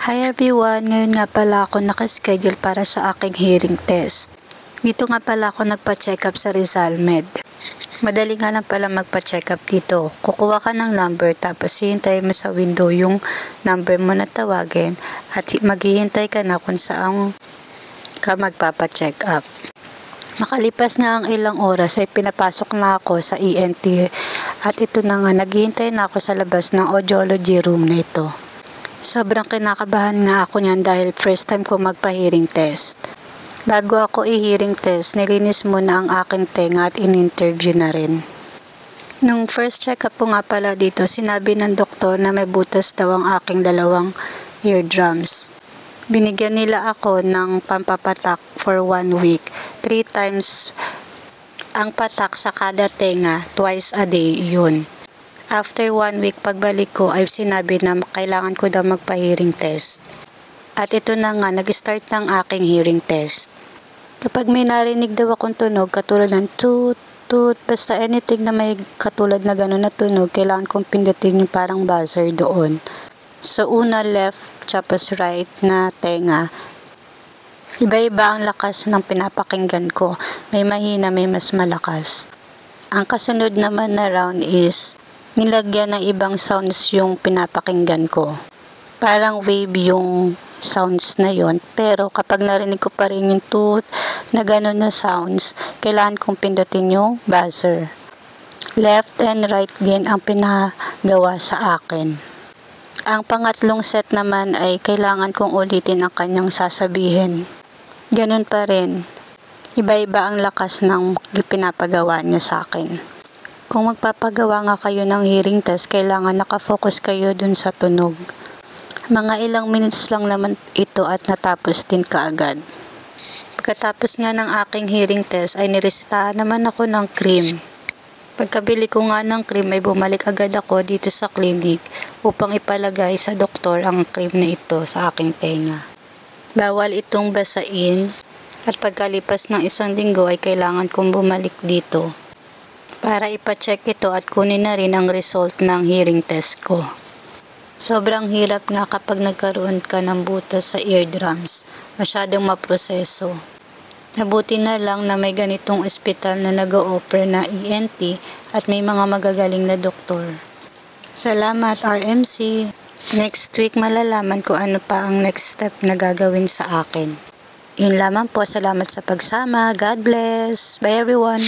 Hi everyone! Ngayon nga pala ako nakaschedule para sa aking hearing test. Dito nga pala ako nagpa-check up sa Rizal Med. Madali nga lang pala magpa-check up dito. Kukuha ka ng number tapos hihintay mo sa window yung number mo na tawagin at maghihintay ka na kung saan ka magpapa-check up. Makalipas nga ang ilang oras ay pinapasok na ako sa ENT at ito na nga naghihintay na ako sa labas ng audiology room na ito. Sobrang kinakabahan nga ako niyan dahil first time ko magpa-hearing test. Bago ako i-hearing test, nilinis muna ang aking tenga at in-interview na rin. Nung first check-up ko nga pala dito, sinabi ng doktor na may butas daw ang aking dalawang eardrums. Binigyan nila ako ng pampapatak for 1 week. 3 times ang patak sa kada tenga, twice a day yun. After 1 week pagbalik ko ay sinabi na kailangan ko daw magpa-hearing test. At ito na nga, nag-start ng aking hearing test. Kapag may narinig daw akong tunog, katulad ng toot, toot, basta anything na may katulad na gano'n na tunog, kailangan kong pindutin yung parang buzzer doon. So una left, tapos right na tenga. Iba-iba ang lakas ng pinapakinggan ko. May mahina, may mas malakas. Ang kasunod naman na round is nilagyan ng ibang sounds yung pinapakinggan ko. Parang wave yung sounds na yon, pero kapag narinig ko pa rin yung toot na gano'n na sounds, kailangan kong pindutin yung buzzer. Left and right din ang pinagawa sa akin. Ang pangatlong set naman ay kailangan kong ulitin ang kanyang sasabihin. Ganun pa rin. Iba-iba ang lakas ng pinapagawa niya sa akin. Kung magpapagawa nga kayo ng hearing test, kailangan nakafocus kayo dun sa tunog. Mga ilang minutes lang naman ito at natapos din kaagad. Pagkatapos nga ng aking hearing test ay niresetahan naman ako ng cream. Pagkabili ko nga ng cream ay bumalik agad ako dito sa clinic upang ipalagay sa doktor ang cream na ito sa aking tenga. Bawal itong basain at pagkalipas ng 1 linggo ay kailangan kong bumalik dito para ipacheck ito at kunin na rin ang result ng hearing test ko. Sobrang hirap nga kapag nagkaroon ka ng butas sa eardrums, masyadong maproseso. Nabuti na lang na may ganitong ospital na nag-o-offer na ENT at may mga magagaling na doktor. Salamat RMC! Next week malalaman ko ano pa ang next step na gagawin sa akin. Yun lamang po, salamat sa pagsama. God bless! Bye everyone!